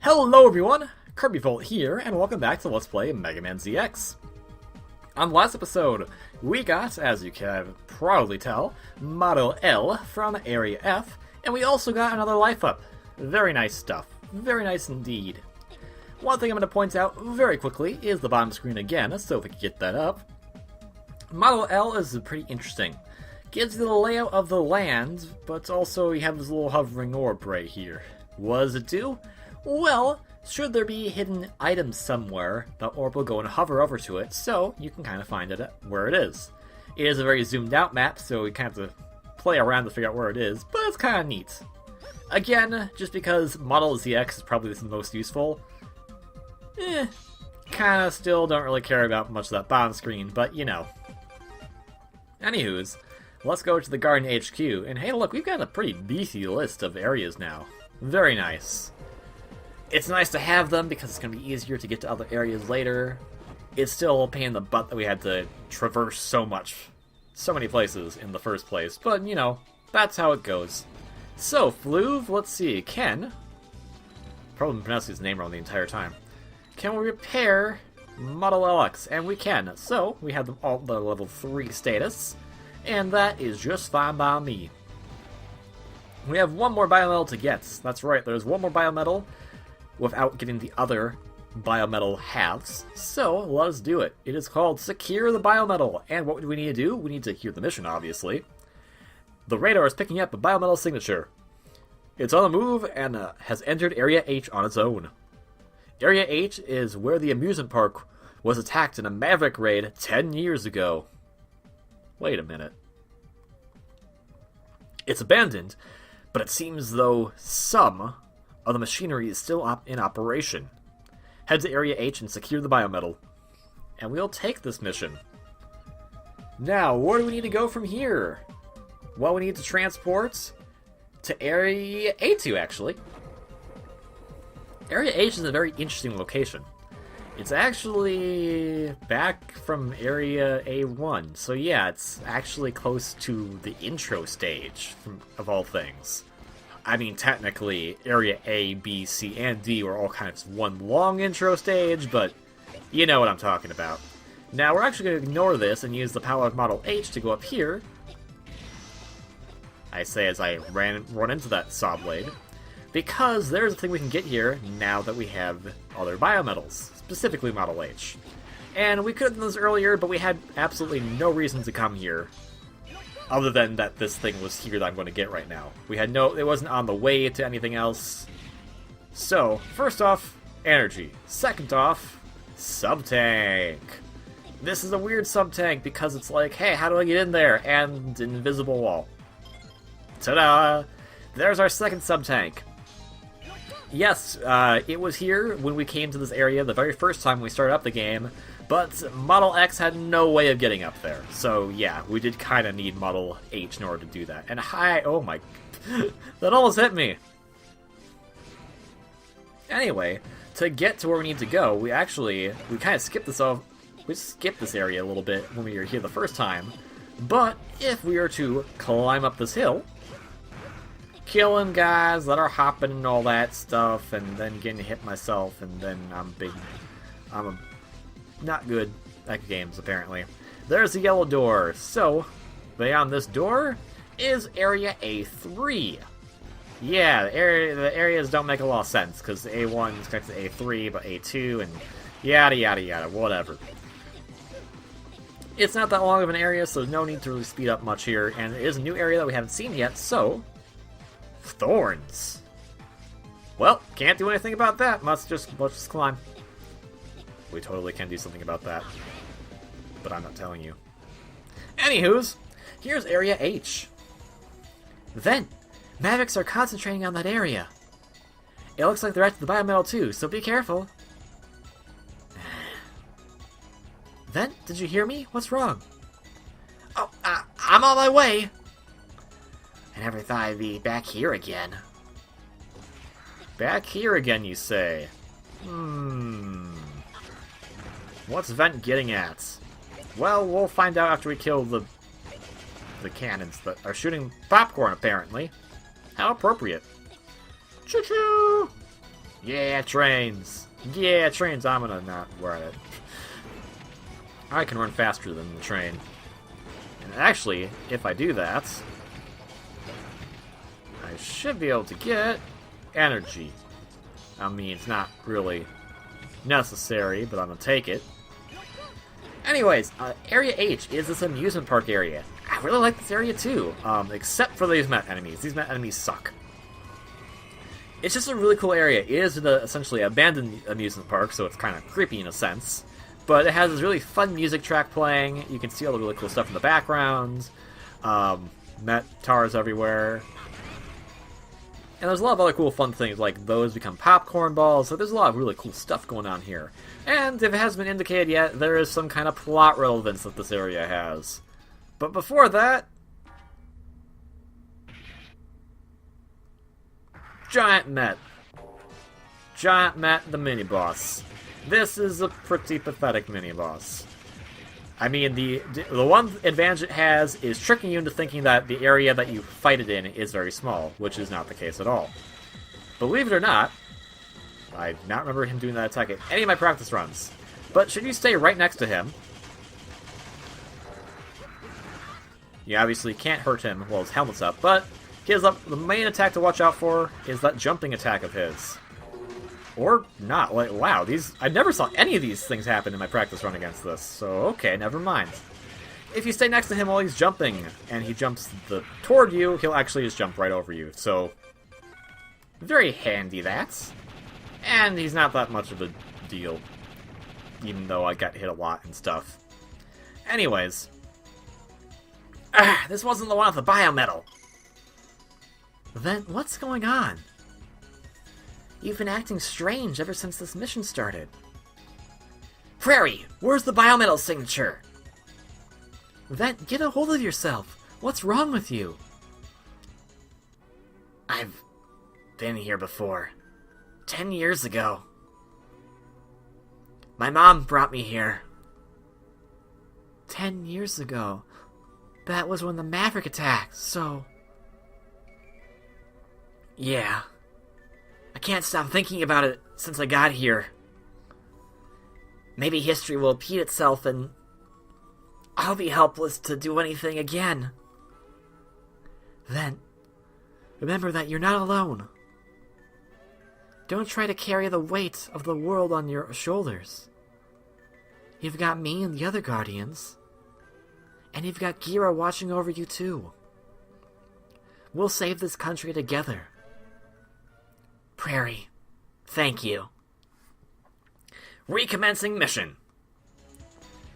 Hello everyone, KirbyVolt here, and welcome back to Let's Play Mega Man ZX. On the last episode, we got, as you can probably tell, Model L from Area F, and we also got another life up. Very nice stuff. Very nice indeed. One thing I'm going to point out very quickly is the bottom screen again, so if we can get that up. Model L is pretty interesting. Gives you the layout of the land, but also you have this little hovering orb right here. What does it do? Well, should there be hidden items somewhere, the orb will go and hover over to it, so you can kind of find it where it is. It is a very zoomed out map, so we kind of have to play around to figure out where it is, but it's kind of neat. Again, just because Model ZX is probably the most useful, kind of still don't really care about much of that bottom screen, but you know. Anywho's, let's go to the Garden HQ, and hey look, we've got a pretty beefy list of areas now. Very nice. It's nice to have them because it's going to be easier to get to other areas later. It's still a pain in the butt that we had to traverse so many places in the first place, but you know, that's how it goes. So, Fluve, let's see, Ken, probably pronounced his name wrong the entire time. Can we repair Model LX? And we can. So, we have them all the level 3 status, and that is just fine by me. We have one more Biometal to get. That's right, there's one more Biometal without getting the other Biometal halves. So, let us do it. It is called Secure the Biometal. And what do we need to do? We need to secure the mission, obviously. The radar is picking up a Biometal signature. It's on the move and has entered Area H on its own. Area H is where the amusement park was attacked in a Maverick raid 10 years ago. Wait a minute. It's abandoned, but it seems though some of the machinery is still in operation. Head to Area H and secure the Biometal. And we'll take this mission. Now, where do we need to go from here? Well, we need to transport to Area A2, actually. Area H is a very interesting location. It's actually back from Area A1, so yeah, it's actually close to the intro stage, of all things. I mean, technically, Area A, B, C, and D were all kind of one long intro stage, but you know what I'm talking about. Now, we're actually going to ignore this and use the power of Model H to go up here. I say as I run into that saw blade. Because there's a thing we can get here now that we have other Biometals, specifically Model H. And we could have done this earlier, but we had absolutely no reason to come here. Other than that this thing was here that I'm going to get right now. It wasn't on the way to anything else. So, first off, energy. Second off, sub-tank. This is a weird sub-tank because it's like, hey, how do I get in there? And an invisible wall. Ta-da! There's our second sub-tank. Yes, it was here when we came to this area the very first time we started up the game, but Model X had no way of getting up there. So yeah, we did kind of need Model H in order to do that. And oh my, that almost hit me! Anyway, to get to where we need to go, we kind of skipped this area a little bit when we were here the first time. But if we are to climb up this hill, killing guys that are hopping and all that stuff, and then getting hit myself, and then I'm not good at games, apparently. There's the yellow door. So, beyond this door is Area A3. Yeah, the areas don't make a lot of sense, because A1 is connected to A3, but A2, and yada yada yada, whatever. It's not that long of an area, so there's no need to really speed up much here, and it is a new area that we haven't seen yet, so thorns. Well, can't do anything about that. Let's just climb. We totally can do something about that, but I'm not telling you. Anywho's, here's Area H. Then, Mavics are concentrating on that area. It looks like they're after the Biometal too, so be careful. Then, did you hear me? What's wrong? Oh, I'm on my way. I never thought I'd be back here again. Back here again, you say? What's Vent getting at? Well, we'll find out after we kill the cannons that are shooting popcorn, apparently. How appropriate. Choo-choo! Yeah, trains! Yeah, trains! I'm gonna not wear it. I can run faster than the train. And actually, if I do that, I should be able to get energy. I mean, it's not really necessary, but I'm gonna take it. Anyways, Area H is this amusement park area. I really like this area too, except for these Met enemies. These Met enemies suck. It's just a really cool area. It is essentially an abandoned amusement park, so it's kind of creepy in a sense. But it has this really fun music track playing. You can see all the really cool stuff in the background. Met towers everywhere. And there's a lot of other cool fun things, like those become popcorn balls. So there's a lot of really cool stuff going on here. And if it hasn't been indicated yet, there is some kind of plot relevance that this area has. But before that... Giant Met. Giant Met, the mini-boss. This is a pretty pathetic mini-boss. I mean, the one advantage it has is tricking you into thinking that the area that you fight it in is very small, which is not the case at all. Believe it or not, I do not remember him doing that attack at any of my practice runs. But should you stay right next to him, you obviously can't hurt him while his helmet's up, but the main attack to watch out for is that jumping attack of his. Or not. Like, wow, I never saw any of these things happen in my practice run against this, so okay, never mind. If you stay next to him while he's jumping, and he jumps toward you, he'll actually just jump right over you, so... very handy, that. And he's not that much of a deal, even though I got hit a lot and stuff. Anyways. This wasn't the one with the Biometal. Then, what's going on? You've been acting strange ever since this mission started. Prairie, where's the Biometal signature? Then, get a hold of yourself. What's wrong with you? I've been here before. 10 years ago. My mom brought me here. 10 years ago? That was when the Maverick attacked, so... Yeah. I can't stop thinking about it since I got here. Maybe history will repeat itself and I'll be helpless to do anything again. Then, remember that you're not alone. Don't try to carry the weight of the world on your shoulders. You've got me and the other Guardians. And you've got Gira watching over you too. We'll save this country together. Prairie, thank you. Recommencing mission.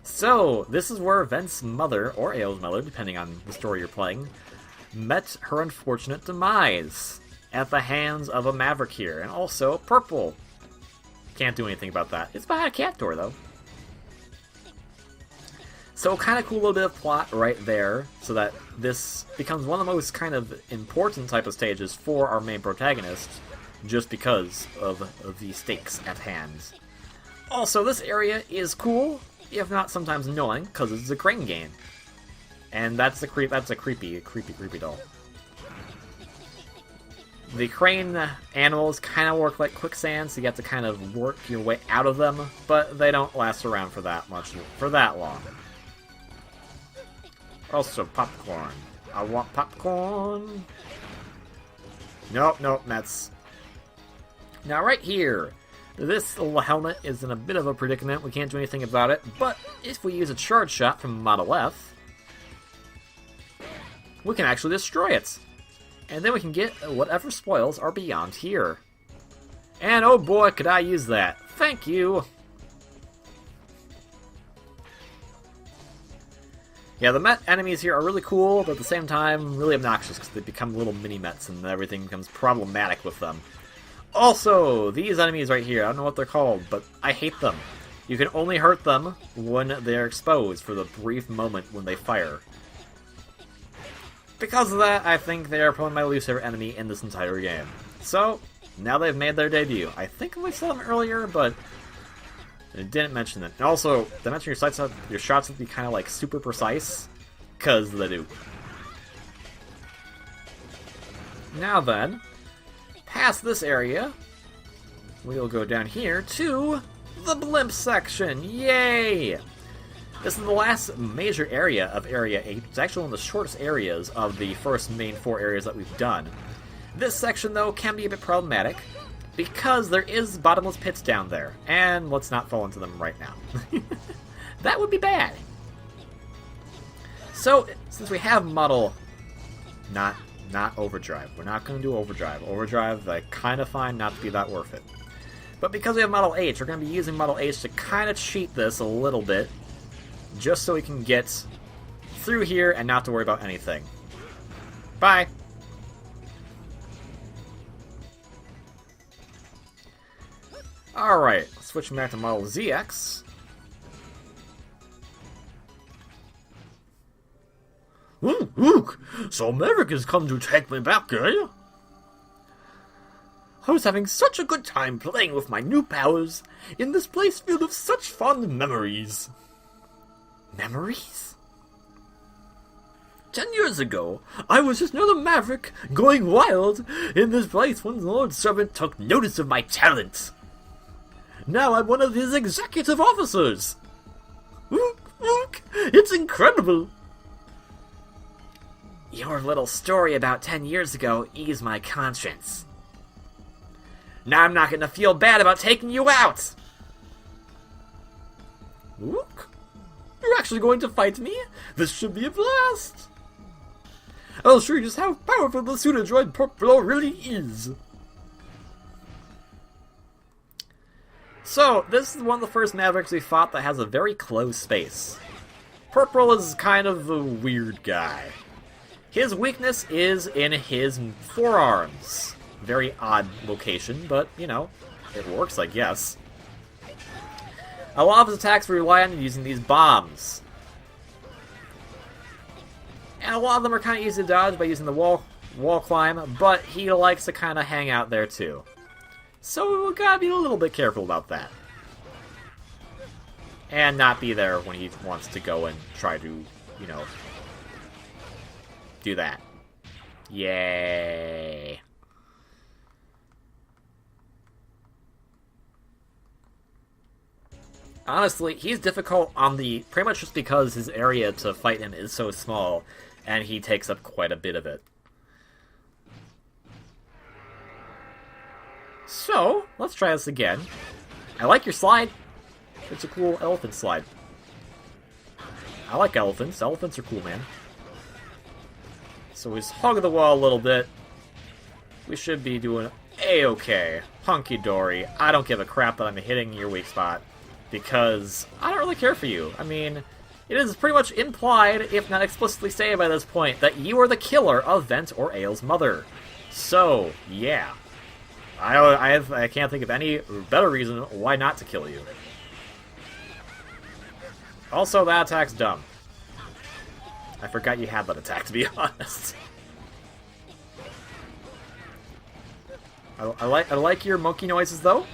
So, this is where Vent's mother, or Ao's mother, depending on the story you're playing, met her unfortunate demise at the hands of a Maverick here, and also Purple. Can't do anything about that. It's behind a cat door, though. So, kind of cool little bit of plot right there, so that this becomes one of the most kind of important type of stages for our main protagonist, just because of the stakes at hand. Also, this area is cool, if not sometimes annoying, because it's a crane game. And that's a creepy doll. The crane animals kind of work like quicksand, so you have to kind of work your way out of them, but they don't last around for that long. Also, popcorn. I want popcorn. Nope, Mets. Now, right here, this little helmet is in a bit of a predicament. We can't do anything about it, but if we use a charge shot from Model F, we can actually destroy it. And then we can get whatever spoils are beyond here. And oh boy, could I use that. Thank you! Yeah, the Met enemies here are really cool, but at the same time, really obnoxious because they become little mini-Mets and everything becomes problematic with them. Also, these enemies right here, I don't know what they're called, but I hate them. You can only hurt them when they're exposed for the brief moment when they fire. Because of that, I think they are probably my least favorite enemy in this entire game. So, now they've made their debut. I think we saw them earlier, but I didn't mention it. And also, did I mention your shots would be kind of like super precise? Because they do. Now then, past this area, we'll go down here to the blimp section. Yay! This is the last major area of Area 8. It's actually one of the shortest areas of the first main 4 areas that we've done. This section, though, can be a bit problematic, because there is bottomless pits down there, and let's not fall into them right now. That would be bad. So, since we have model... Not overdrive. We're not going to do overdrive. Overdrive, I kind of find not to be that worth it. But because we have Model H, we're going to be using Model H to kind of cheat this a little bit, just so we can get through here and not to worry about anything. Bye! Alright, switching back to Model ZX. Look! So Maverick has come to take me back, eh? I was having such a good time playing with my new powers in this place filled with such fond memories. Memories? 10 years ago, I was just another maverick going wild in this place when the Lord's servant took notice of my talent. Now I'm one of his executive officers. Look, it's incredible. Your little story about 10 years ago eased my conscience. Now I'm not going to feel bad about taking you out. Look, you're actually going to fight me? This should be a blast. I'll show you just how powerful the pseudo-droid Purple really is. So, this is one of the first Mavericks we fought that has a very closed space. Purple is kind of a weird guy. His weakness is in his forearms. Very odd location, but, you know, it works, I guess. A lot of his attacks rely on using these bombs. And a lot of them are kind of easy to dodge by using the wall climb, but he likes to kind of hang out there too. So we gotta be a little bit careful about that. And not be there when he wants to go and try to, you know, do that. Yay. Honestly, he's difficult on the... pretty much just because his area to fight him is so small, and he takes up quite a bit of it. So, let's try this again. I like your slide. It's a cool elephant slide. I like elephants. Elephants are cool, man. So he's hogging the wall a little bit. We should be doing A-okay. Hunky-dory. I don't give a crap that I'm hitting your weak spot. Because I don't really care for you. I mean, it is pretty much implied, if not explicitly stated by this point, that you are the killer of Vent or Ael's mother. So, yeah. I can't think of any better reason why not to kill you. Also, that attack's dumb. I forgot you had that attack, to be honest. I like your monkey noises, though.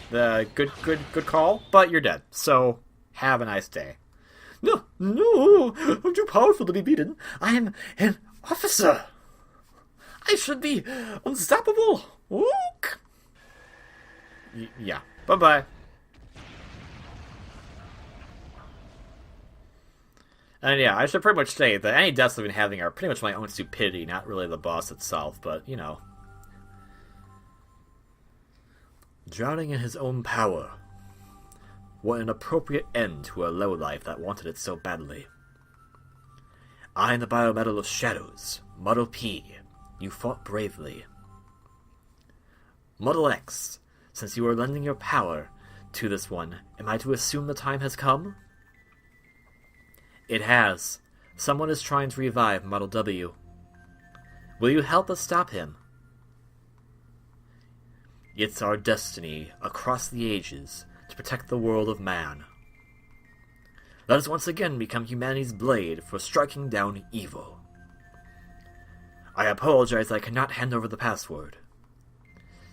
The good call, but you're dead. So, have a nice day. No, I'm too powerful to be beaten. I am an officer. I should be unstoppable. Look. Yeah. Bye-bye. And yeah, I should pretty much say that any deaths I've been having are pretty much my own stupidity, not really the boss itself, but, you know. Drowning in his own power. What an appropriate end to a lowlife that wanted it so badly. I am the Biometal of Shadows, Model P. You fought bravely. Model X, since you are lending your power to this one, am I to assume the time has come? It has. Someone is trying to revive Model W. Will you help us stop him? It's our destiny, across the ages, to protect the world of man. Let us once again become humanity's blade for striking down evil. I apologize I cannot hand over the password.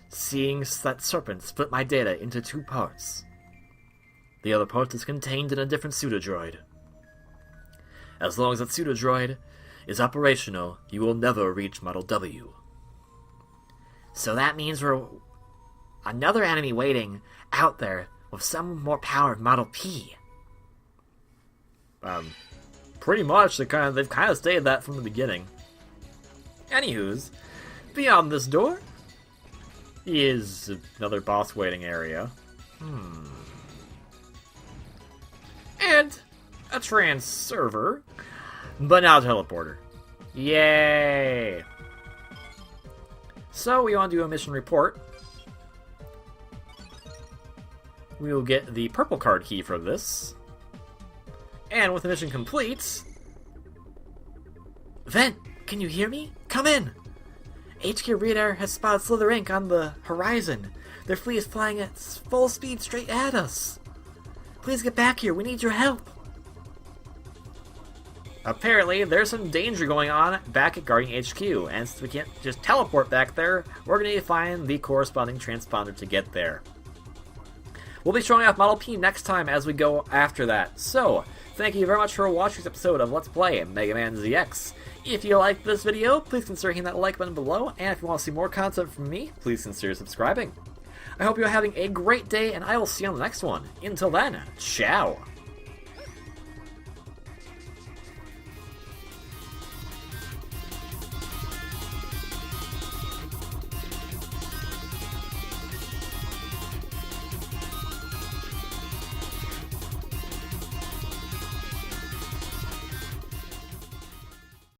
Seeing that serpent split my data into 2 parts. The other part is contained in a different pseudodroid. As long as that pseudodroid is operational, you will never reach Model W. So that means Another enemy waiting out there with some more power of Model P. Pretty much. They've kind of stated that from the beginning. Anywho's, beyond this door is another boss waiting area. And a trans server, but now a teleporter. Yay! So we want to do a mission report. We will get the purple card key for this. And with the mission complete... Vent, can you hear me? Come in! HQ radar has spotted Slither Inc. on the horizon. Their fleet is flying at full speed straight at us. Please get back here, we need your help. Apparently, there's some danger going on back at Guardian HQ, and since we can't just teleport back there, we're going to need to find the corresponding transponder to get there. We'll be showing off Model P next time as we go after that. So, thank you very much for watching this episode of Let's Play Mega Man ZX. If you liked this video, please consider hitting that like button below, and if you want to see more content from me, please consider subscribing. I hope you're having a great day, and I will see you on the next one. Until then, ciao!